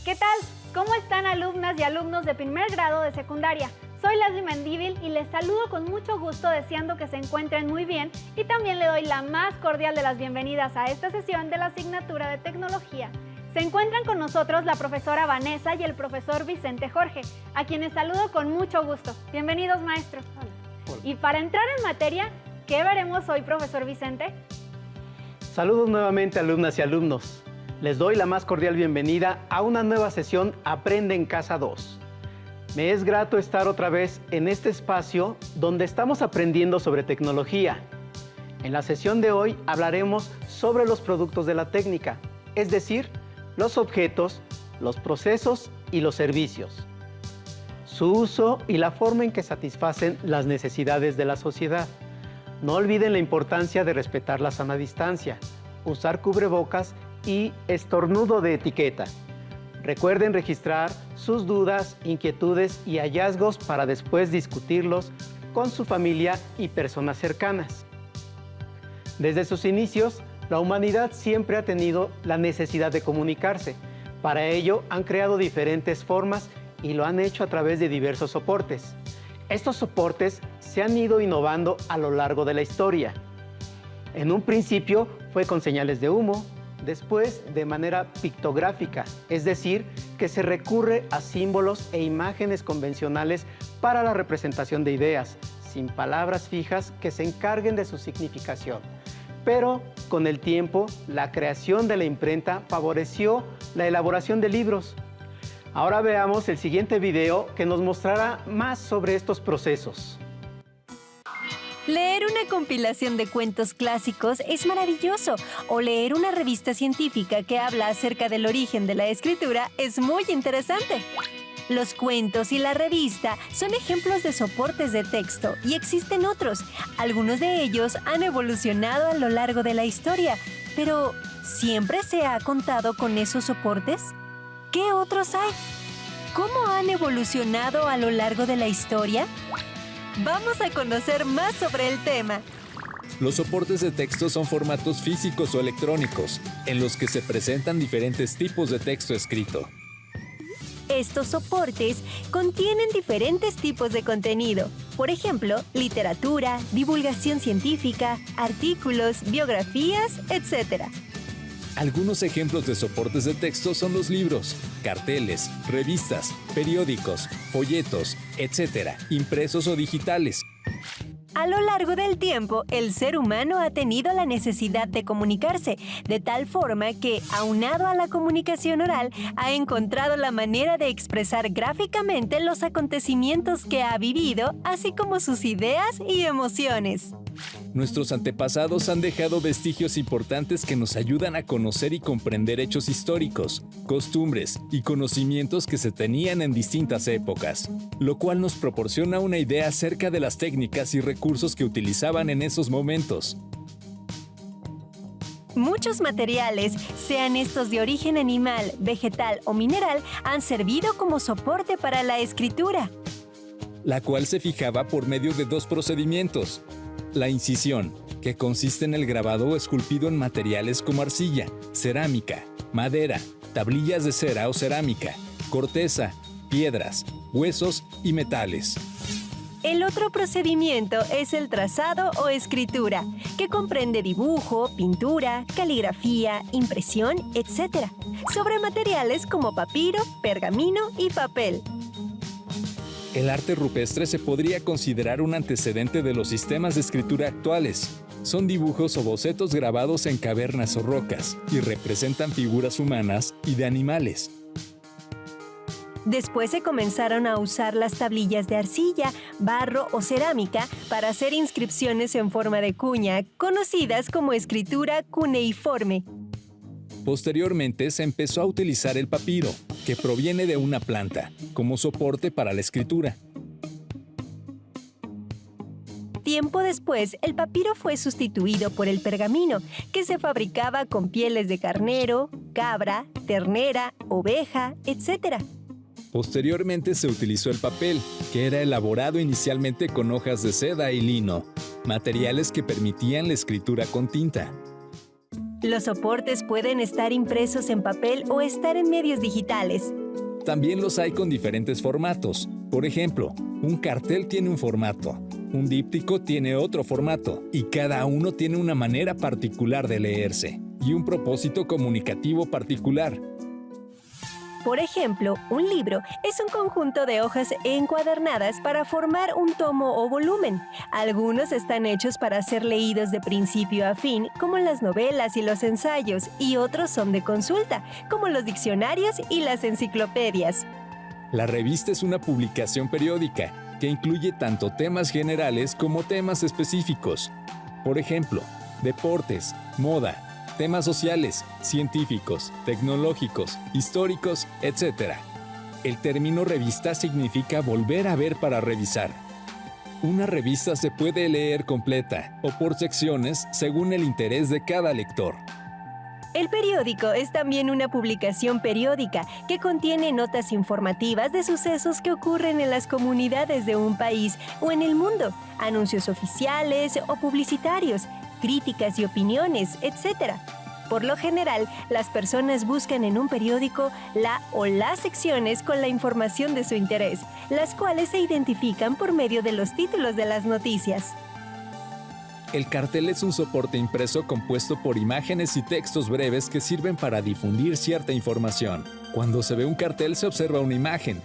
¿Qué tal? ¿Cómo están alumnas y alumnos de primer grado de secundaria? Soy Leslie Mendívil y les saludo con mucho gusto deseando que se encuentren muy bien y también le doy la más cordial de las bienvenidas a esta sesión de la asignatura de Tecnología. Se encuentran con nosotros la profesora Vanessa y el profesor Vicente Jorge, a quienes saludo con mucho gusto. Bienvenidos, maestros. Hola. Y para entrar en materia, ¿qué veremos hoy, profesor Vicente? Saludos nuevamente, alumnas y alumnos. Les doy la más cordial bienvenida a una nueva sesión Aprende en Casa 2. Me es grato estar otra vez en este espacio donde estamos aprendiendo sobre tecnología. En la sesión de hoy hablaremos sobre los productos de la técnica, es decir, los objetos, los procesos y los servicios, su uso y la forma en que satisfacen las necesidades de la sociedad. No olviden la importancia de respetar la sana distancia, usar cubrebocas y estornudo de etiqueta. Recuerden registrar sus dudas, inquietudes y hallazgos para después discutirlos con su familia y personas cercanas. Desde sus inicios, la humanidad siempre ha tenido la necesidad de comunicarse. Para ello, han creado diferentes formas y lo han hecho a través de diversos soportes. Estos soportes se han ido innovando a lo largo de la historia. En un principio fue con señales de humo, después de manera pictográfica, es decir, que se recurre a símbolos e imágenes convencionales para la representación de ideas, sin palabras fijas que se encarguen de su significación. Pero con el tiempo, la creación de la imprenta favoreció la elaboración de libros. Ahora veamos el siguiente video que nos mostrará más sobre estos procesos. Leer una compilación de cuentos clásicos es maravilloso, o leer una revista científica que habla acerca del origen de la escritura es muy interesante. Los cuentos y la revista son ejemplos de soportes de texto y existen otros. Algunos de ellos han evolucionado a lo largo de la historia, pero ¿siempre se ha contado con esos soportes? ¿Qué otros hay? ¿Cómo han evolucionado a lo largo de la historia? Vamos a conocer más sobre el tema. Los soportes de texto son formatos físicos o electrónicos, en los que se presentan diferentes tipos de texto escrito. Estos soportes contienen diferentes tipos de contenido. Por ejemplo, literatura, divulgación científica, artículos, biografías, etc. Algunos ejemplos de soportes de texto son los libros, carteles, revistas, periódicos, folletos, etc., impresos o digitales. A lo largo del tiempo, el ser humano ha tenido la necesidad de comunicarse, de tal forma que, aunado a la comunicación oral, ha encontrado la manera de expresar gráficamente los acontecimientos que ha vivido, así como sus ideas y emociones. Nuestros antepasados han dejado vestigios importantes que nos ayudan a conocer y comprender hechos históricos, costumbres y conocimientos que se tenían en distintas épocas, lo cual nos proporciona una idea acerca de las técnicas y recursos que utilizaban en esos momentos. Muchos materiales, sean estos de origen animal, vegetal o mineral, han servido como soporte para la escritura, la cual se fijaba por medio de dos procedimientos. La incisión, que consiste en el grabado o esculpido en materiales como arcilla, cerámica, madera, tablillas de cera o cerámica, corteza, piedras, huesos y metales. El otro procedimiento es el trazado o escritura, que comprende dibujo, pintura, caligrafía, impresión, etc., sobre materiales como papiro, pergamino y papel. El arte rupestre se podría considerar un antecedente de los sistemas de escritura actuales. Son dibujos o bocetos grabados en cavernas o rocas y representan figuras humanas y de animales. Después se comenzaron a usar las tablillas de arcilla, barro o cerámica para hacer inscripciones en forma de cuña, conocidas como escritura cuneiforme. Posteriormente se empezó a utilizar el papiro, que proviene de una planta, como soporte para la escritura. Tiempo después, el papiro fue sustituido por el pergamino, que se fabricaba con pieles de carnero, cabra, ternera, oveja, etc. Posteriormente se utilizó el papel, que era elaborado inicialmente con hojas de seda y lino, materiales que permitían la escritura con tinta. Los soportes pueden estar impresos en papel o estar en medios digitales. También los hay con diferentes formatos. Por ejemplo, un cartel tiene un formato, un díptico tiene otro formato y cada uno tiene una manera particular de leerse y un propósito comunicativo particular. Por ejemplo, un libro es un conjunto de hojas encuadernadas para formar un tomo o volumen. Algunos están hechos para ser leídos de principio a fin, como las novelas y los ensayos, y otros son de consulta, como los diccionarios y las enciclopedias. La revista es una publicación periódica que incluye tanto temas generales como temas específicos. Por ejemplo, deportes, moda, temas sociales, científicos, tecnológicos, históricos, etc. El término revista significa volver a ver para revisar. Una revista se puede leer completa o por secciones según el interés de cada lector. El periódico es también una publicación periódica que contiene notas informativas de sucesos que ocurren en las comunidades de un país o en el mundo, anuncios oficiales o publicitarios, críticas y opiniones, etc. Por lo general, las personas buscan en un periódico la o las secciones con la información de su interés, las cuales se identifican por medio de los títulos de las noticias. El cartel es un soporte impreso compuesto por imágenes y textos breves que sirven para difundir cierta información. Cuando se ve un cartel se observa una imagen,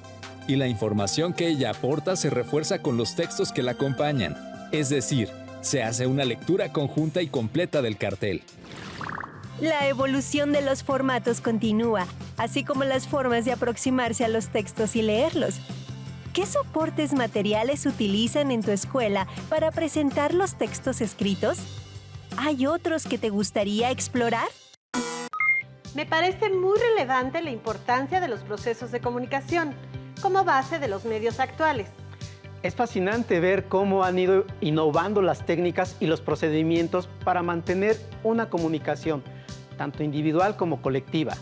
y la información que ella aporta se refuerza con los textos que la acompañan. Es decir, se hace una lectura conjunta y completa del cartel. La evolución de los formatos continúa, así como las formas de aproximarse a los textos y leerlos. ¿Qué soportes materiales utilizan en tu escuela para presentar los textos escritos? ¿Hay otros que te gustaría explorar? Me parece muy relevante la importancia de los procesos de comunicación como base de los medios actuales. Es fascinante ver cómo han ido innovando las técnicas y los procedimientos para mantener una comunicación, tanto individual como colectiva.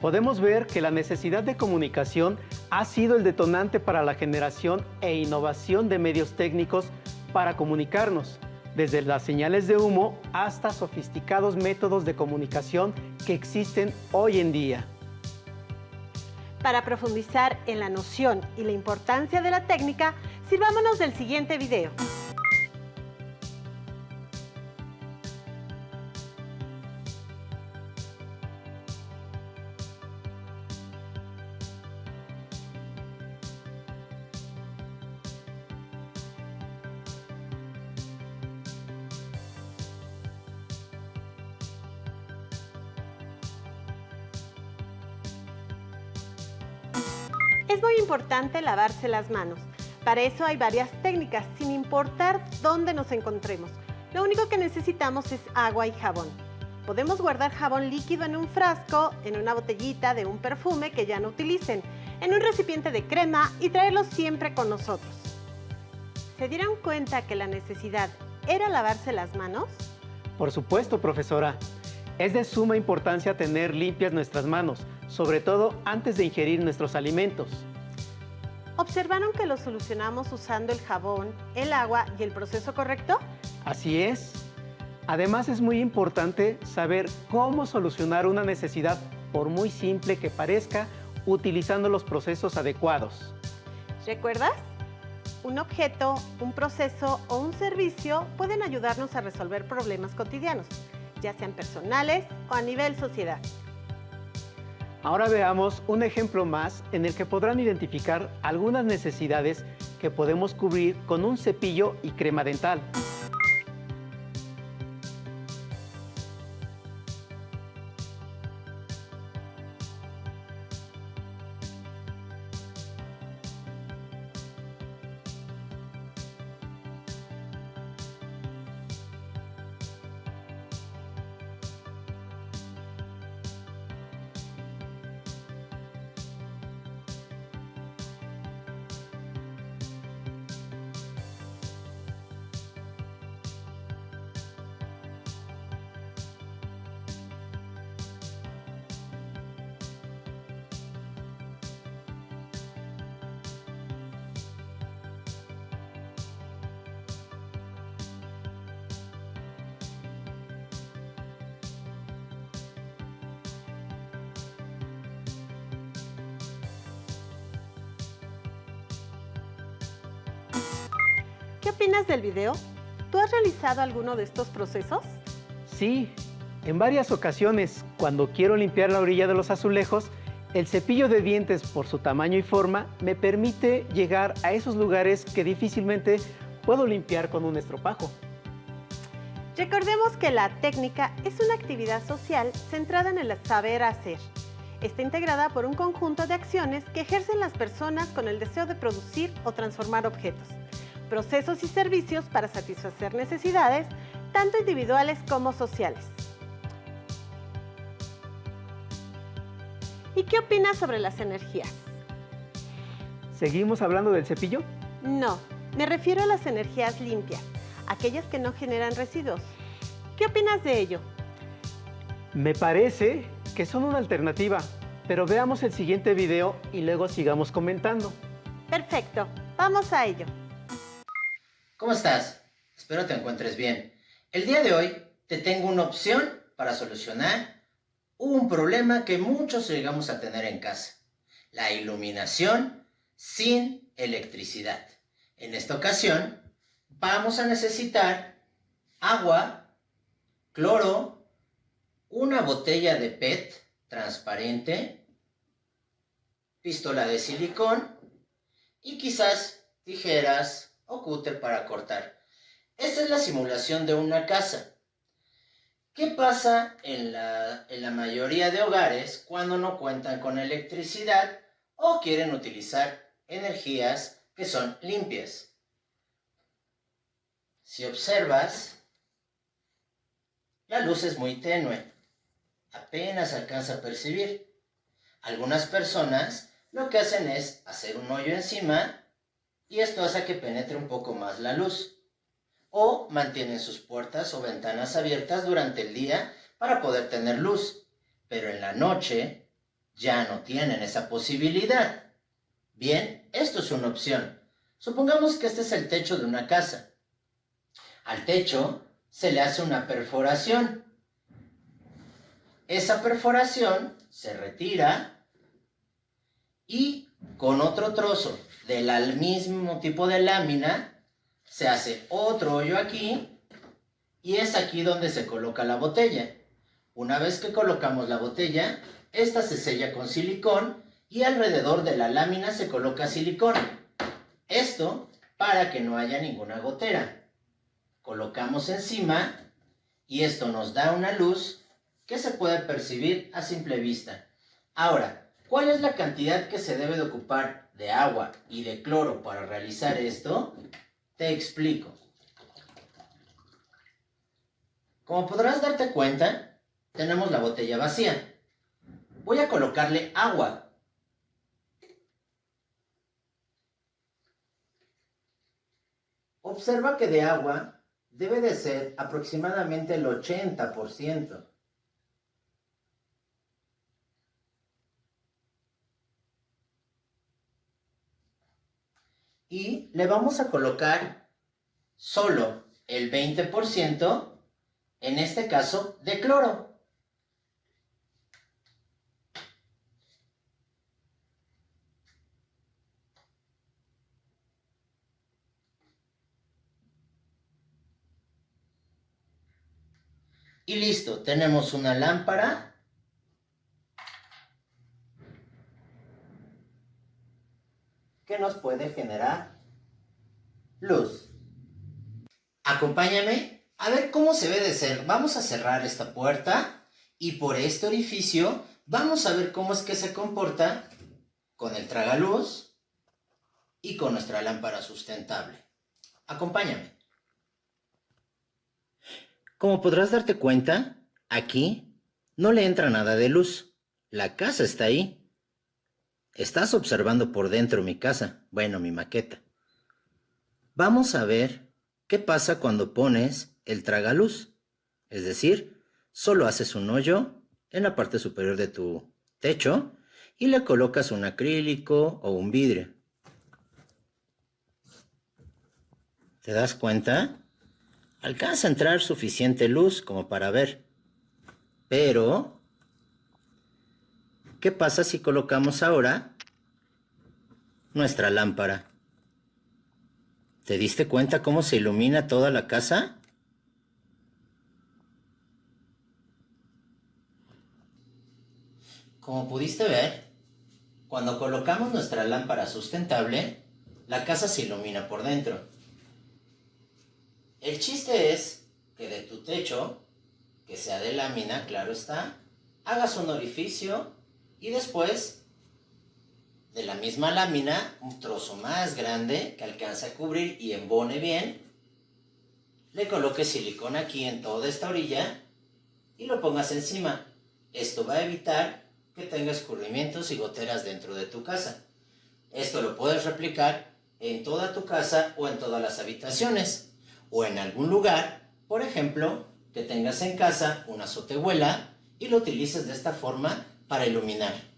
Podemos ver que la necesidad de comunicación ha sido el detonante para la generación e innovación de medios técnicos para comunicarnos, desde las señales de humo hasta sofisticados métodos de comunicación que existen hoy en día. Para profundizar en la noción y la importancia de la técnica, sirvámonos del siguiente video. Es muy importante lavarse las manos. Para eso hay varias técnicas, sin importar dónde nos encontremos. Lo único que necesitamos es agua y jabón. Podemos guardar jabón líquido en un frasco, en una botellita de un perfume que ya no utilicen, en un recipiente de crema y traerlo siempre con nosotros. ¿Se dieron cuenta que la necesidad era lavarse las manos? Por supuesto, profesora. Es de suma importancia tener limpias nuestras manos, sobre todo antes de ingerir nuestros alimentos. ¿Observaron que lo solucionamos usando el jabón, el agua y el proceso correcto? Así es. Además, es muy importante saber cómo solucionar una necesidad, por muy simple que parezca, utilizando los procesos adecuados. ¿Recuerdas? Un objeto, un proceso o un servicio pueden ayudarnos a resolver problemas cotidianos, ya sean personales o a nivel sociedad. Ahora veamos un ejemplo más en el que podrán identificar algunas necesidades que podemos cubrir con un cepillo y crema dental. opinas del video? ¿Tú has realizado alguno de estos procesos? Sí, en varias ocasiones, cuando quiero limpiar la orilla de los azulejos, el cepillo de dientes, por su tamaño y forma, me permite llegar a esos lugares que difícilmente puedo limpiar con un estropajo. Recordemos que la técnica es una actividad social centrada en el saber hacer. Está integrada por un conjunto de acciones que ejercen las personas con el deseo de producir o transformar objetos, procesos y servicios para satisfacer necesidades, tanto individuales como sociales. ¿Y qué opinas sobre las energías? ¿Seguimos hablando del cepillo? No, me refiero a las energías limpias, aquellas que no generan residuos. ¿Qué opinas de ello? Me parece que son una alternativa, pero veamos el siguiente video y luego sigamos comentando. Perfecto, vamos a ello. ¿Cómo estás? Espero te encuentres bien. El día de hoy te tengo una opción para solucionar un problema que muchos llegamos a tener en casa: la iluminación sin electricidad. En esta ocasión vamos a necesitar agua, cloro, una botella de PET transparente, pistola de silicón y quizás tijeras o cúter para cortar. Esta es la simulación de una casa. ¿Qué pasa en la mayoría de hogares cuando no cuentan con electricidad o quieren utilizar energías que son limpias? Si observas, la luz es muy tenue, apenas alcanza a percibir. Algunas personas lo que hacen es hacer un hoyo encima y esto hace que penetre un poco más la luz. O mantienen sus puertas o ventanas abiertas durante el día para poder tener luz, pero en la noche ya no tienen esa posibilidad. Bien, esto es una opción. Supongamos que este es el techo de una casa. Al techo se le hace una perforación. Esa perforación se retira y con otro trozo del mismo tipo de lámina se hace otro hoyo aquí y es aquí donde se coloca la botella. Una vez que colocamos la botella, esta se sella con silicón y alrededor de la lámina se coloca silicón. Esto para que no haya ninguna gotera. Colocamos encima y esto nos da una luz que se puede percibir a simple vista. Ahora, ¿cuál es la cantidad que se debe de ocupar de agua y de cloro para realizar esto? Te explico. Como podrás darte cuenta, tenemos la botella vacía. Voy a colocarle agua. Observa que de agua debe de ser aproximadamente el 80%. Y le vamos a colocar solo el 20%, en este caso, de cloro. Y listo, tenemos una lámpara que nos puede generar luz. Acompáñame a ver cómo se ve de ser. Vamos a cerrar esta puerta y por este orificio vamos a ver cómo es que se comporta con el tragaluz y con nuestra lámpara sustentable. Acompáñame. Como podrás darte cuenta, aquí no le entra nada de luz. La casa está ahí. Estás observando por dentro mi casa, bueno, mi maqueta. Vamos a ver qué pasa cuando pones el tragaluz. Es decir, solo haces un hoyo en la parte superior de tu techo y le colocas un acrílico o un vidrio. ¿Te das cuenta? Alcanza a entrar suficiente luz como para ver. Pero, ¿qué pasa si colocamos ahora nuestra lámpara? ¿Te diste cuenta cómo se ilumina toda la casa? Como pudiste ver, cuando colocamos nuestra lámpara sustentable, la casa se ilumina por dentro. El chiste es que de tu techo, que sea de lámina, claro está, hagas un orificio y después de la misma lámina un trozo más grande que alcance a cubrir y embone bien. Le coloques silicona aquí en toda esta orilla y lo pongas encima. Esto va a evitar que tenga escurrimientos y goteras dentro de tu casa. Esto lo puedes replicar en toda tu casa o en todas las habitaciones o en algún lugar, por ejemplo, que tengas en casa una azotehuela y lo utilices de esta forma para iluminar.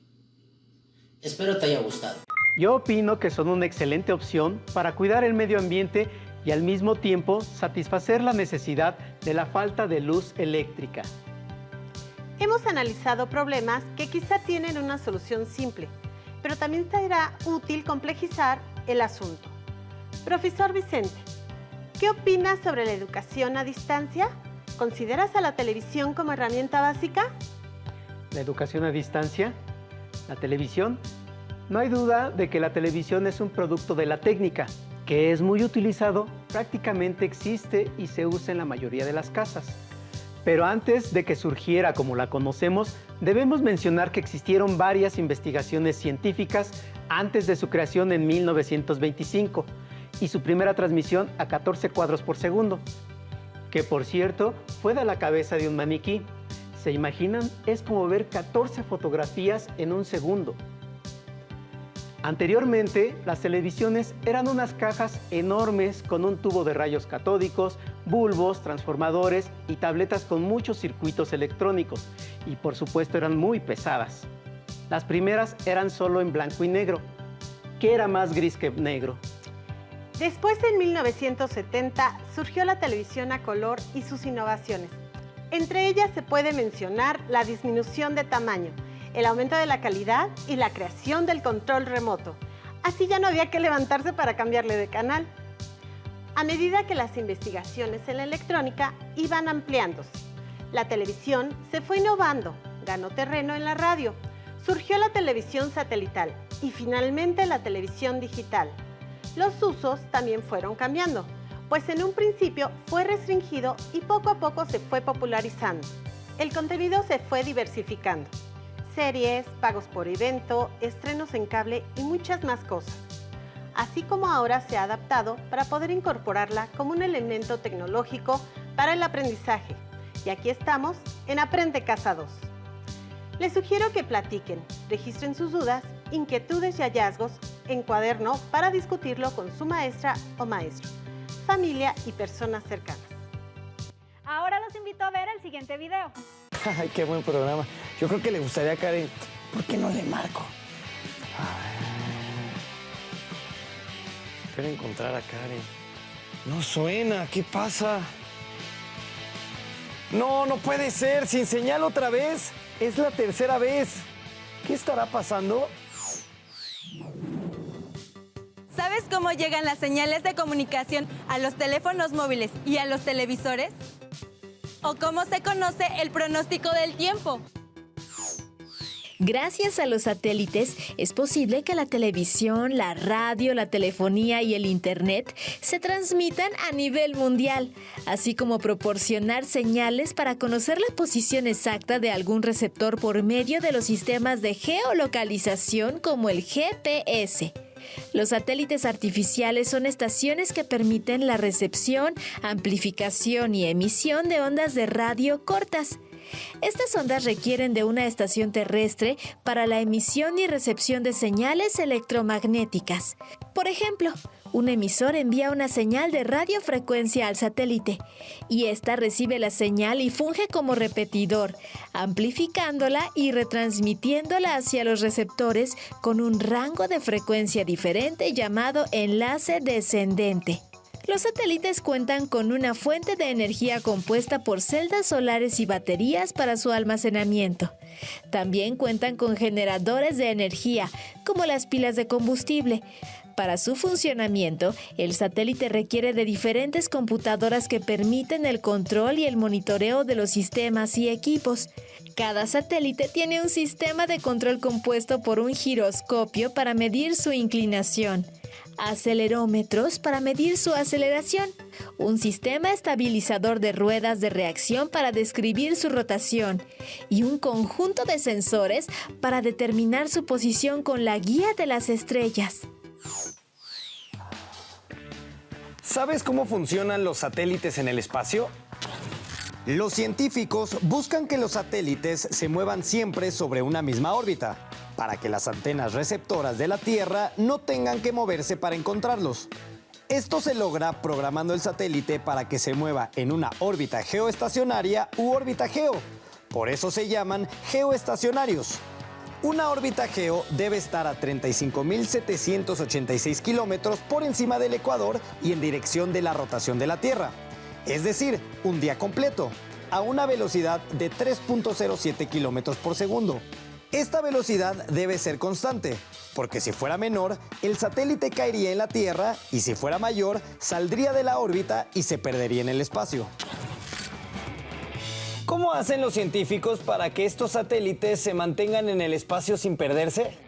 Espero te haya gustado. Yo opino que son una excelente opción para cuidar el medio ambiente y al mismo tiempo satisfacer la necesidad de la falta de luz eléctrica. Hemos analizado problemas que quizá tienen una solución simple, pero también será útil complejizar el asunto. Profesor Vicente, ¿qué opinas sobre la educación a distancia? ¿Consideras a la televisión como herramienta básica? La educación a distancia, la televisión. No hay duda de que la televisión es un producto de la técnica, que es muy utilizado, prácticamente existe y se usa en la mayoría de las casas. Pero antes de que surgiera como la conocemos, debemos mencionar que existieron varias investigaciones científicas antes de su creación en 1925 y su primera transmisión a 14 cuadros por segundo, que por cierto fue de la cabeza de un maniquí. ¿Se imaginan? Es como ver 14 fotografías en un segundo. Anteriormente, las televisiones eran unas cajas enormes con un tubo de rayos catódicos, bulbos, transformadores y tabletas con muchos circuitos electrónicos, y por supuesto eran muy pesadas. Las primeras eran solo en blanco y negro, que era más gris que negro. Después, en 1970, surgió la televisión a color y sus innovaciones. Entre ellas se puede mencionar la disminución de tamaño, el aumento de la calidad y la creación del control remoto. Así ya no había que levantarse para cambiarle de canal. A medida que las investigaciones en la electrónica iban ampliándose, la televisión se fue innovando, ganó terreno en la radio, surgió la televisión satelital y finalmente la televisión digital. Los usos también fueron cambiando, pues en un principio fue restringido y poco a poco se fue popularizando. El contenido se fue diversificando. Series, pagos por evento, estrenos en cable y muchas más cosas. Así como ahora se ha adaptado para poder incorporarla como un elemento tecnológico para el aprendizaje. Y aquí estamos en Aprende Casa 2. Les sugiero que platiquen, registren sus dudas, inquietudes y hallazgos en cuaderno para discutirlo con su maestra o maestro, familia y personas cercanas. Ahora los invito a ver el siguiente video. Ay, qué buen programa. Yo creo que le gustaría a Karen. ¿Por qué no le marco? A ver. Espero encontrar a Karen. No suena. ¿Qué pasa? No, no puede ser. Sin señal otra vez. Es la tercera vez. ¿Qué estará pasando? ¿Sabes cómo llegan las señales de comunicación a los teléfonos móviles y a los televisores? ¿O cómo se conoce el pronóstico del tiempo? Gracias a los satélites es posible que la televisión, la radio, la telefonía y el internet se transmitan a nivel mundial, así como proporcionar señales para conocer la posición exacta de algún receptor por medio de los sistemas de geolocalización como el GPS. Los satélites artificiales son estaciones que permiten la recepción, amplificación y emisión de ondas de radio cortas. Estas ondas requieren de una estación terrestre para la emisión y recepción de señales electromagnéticas. Por ejemplo, un emisor envía una señal de radiofrecuencia al satélite y ésta recibe la señal y funge como repetidor, amplificándola y retransmitiéndola hacia los receptores con un rango de frecuencia diferente llamado enlace descendente. Los satélites cuentan con una fuente de energía compuesta por celdas solares y baterías para su almacenamiento. También cuentan con generadores de energía, como las pilas de combustible, Para su funcionamiento, el satélite requiere de diferentes computadoras que permiten el control y el monitoreo de los sistemas y equipos. Cada satélite tiene un sistema de control compuesto por un giroscopio para medir su inclinación, acelerómetros para medir su aceleración, un sistema estabilizador de ruedas de reacción para describir su rotación y un conjunto de sensores para determinar su posición con la guía de las estrellas. ¿Sabes cómo funcionan los satélites en el espacio? Los científicos buscan que los satélites se muevan siempre sobre una misma órbita, para que las antenas receptoras de la Tierra no tengan que moverse para encontrarlos. Esto se logra programando el satélite para que se mueva en una órbita geoestacionaria u órbita geo. Por eso se llaman geoestacionarios. Una órbita geo debe estar a 35.786 kilómetros por encima del ecuador y en dirección de la rotación de la Tierra. Es decir, un día completo, a una velocidad de 3.07 kilómetros por segundo. Esta velocidad debe ser constante, porque si fuera menor, el satélite caería en la Tierra y si fuera mayor, saldría de la órbita y se perdería en el espacio. ¿Cómo hacen los científicos para que estos satélites se mantengan en el espacio sin perderse?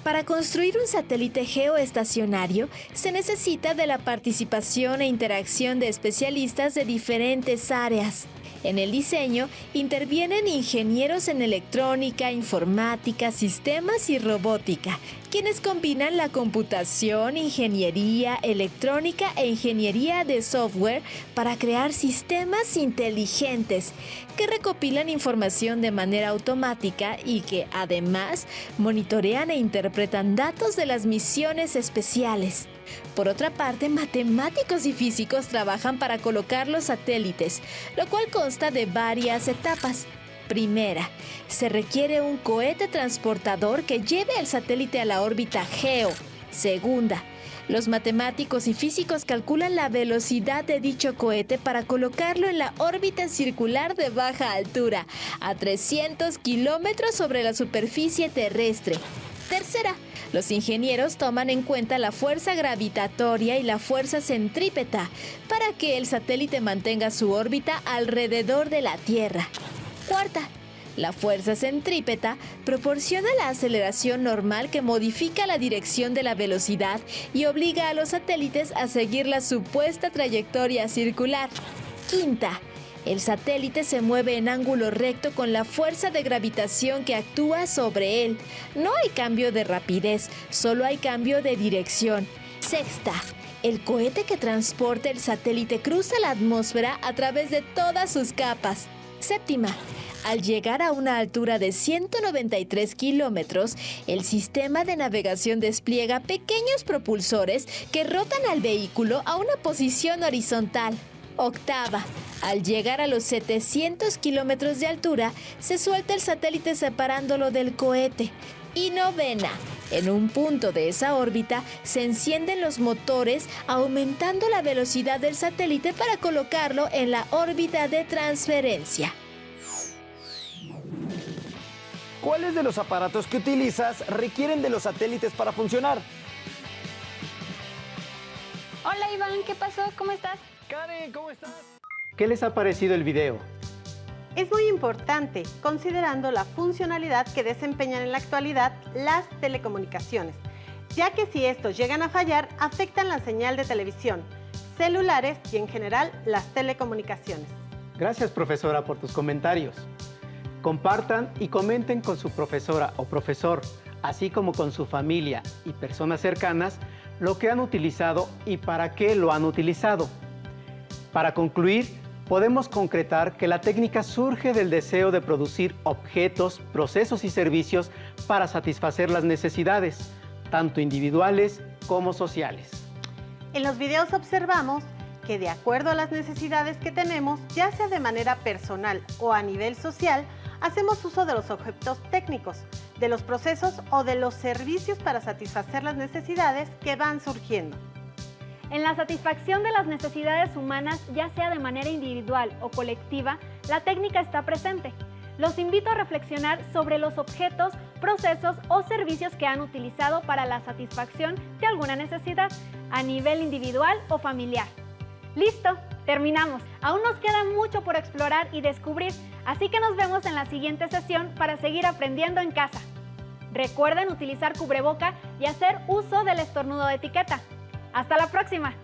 Para construir un satélite geoestacionario se necesita de la participación e interacción de especialistas de diferentes áreas. En el diseño intervienen ingenieros en electrónica, informática, sistemas y robótica, quienes combinan la computación, ingeniería, electrónica e ingeniería de software para crear sistemas inteligentes que recopilan información de manera automática y que, además, monitorean e interpretan datos de las misiones especiales. Por otra parte, matemáticos y físicos trabajan para colocar los satélites, lo cual consta de varias etapas. Primera, se requiere un cohete transportador que lleve el satélite a la órbita geo. Segunda, los matemáticos y físicos calculan la velocidad de dicho cohete para colocarlo en la órbita circular de baja altura, a 300 kilómetros sobre la superficie terrestre. Tercera, los ingenieros toman en cuenta la fuerza gravitatoria y la fuerza centrípeta para que el satélite mantenga su órbita alrededor de la Tierra. Cuarta, la fuerza centrípeta proporciona la aceleración normal que modifica la dirección de la velocidad y obliga a los satélites a seguir la supuesta trayectoria circular. Quinta, el satélite se mueve en ángulo recto con la fuerza de gravitación que actúa sobre él. No hay cambio de rapidez, solo hay cambio de dirección. Sexta, el cohete que transporta el satélite cruza la atmósfera a través de todas sus capas. Séptima, al llegar a una altura de 193 kilómetros, el sistema de navegación despliega pequeños propulsores que rotan al vehículo a una posición horizontal. Octava, al llegar a los 700 kilómetros de altura, se suelta el satélite separándolo del cohete. Y novena, en un punto de esa órbita se encienden los motores, aumentando la velocidad del satélite para colocarlo en la órbita de transferencia. ¿Cuáles de los aparatos que utilizas requieren de los satélites para funcionar? Hola Iván, ¿qué pasó? ¿Cómo estás? Karen, ¿cómo estás? ¿Qué les ha parecido el video? Es muy importante, considerando la funcionalidad que desempeñan en la actualidad las telecomunicaciones, ya que si estos llegan a fallar, afectan la señal de televisión, celulares y en general las telecomunicaciones. Gracias, profesora, por tus comentarios. Compartan y comenten con su profesora o profesor, así como con su familia y personas cercanas, lo que han utilizado y para qué lo han utilizado. Para concluir, podemos concretar que la técnica surge del deseo de producir objetos, procesos y servicios para satisfacer las necesidades, tanto individuales como sociales. En los videos observamos que de acuerdo a las necesidades que tenemos, ya sea de manera personal o a nivel social, hacemos uso de los objetos técnicos, de los procesos o de los servicios para satisfacer las necesidades que van surgiendo. En la satisfacción de las necesidades humanas, ya sea de manera individual o colectiva, la técnica está presente. Los invito a reflexionar sobre los objetos procesos o servicios que han utilizado para la satisfacción de alguna necesidad a nivel individual o familiar. ¡Listo! Terminamos. Aún nos queda mucho por explorar y descubrir, así que nos vemos en la siguiente sesión para seguir aprendiendo en casa. Recuerden utilizar cubreboca y hacer uso del estornudo de etiqueta. ¡Hasta la próxima!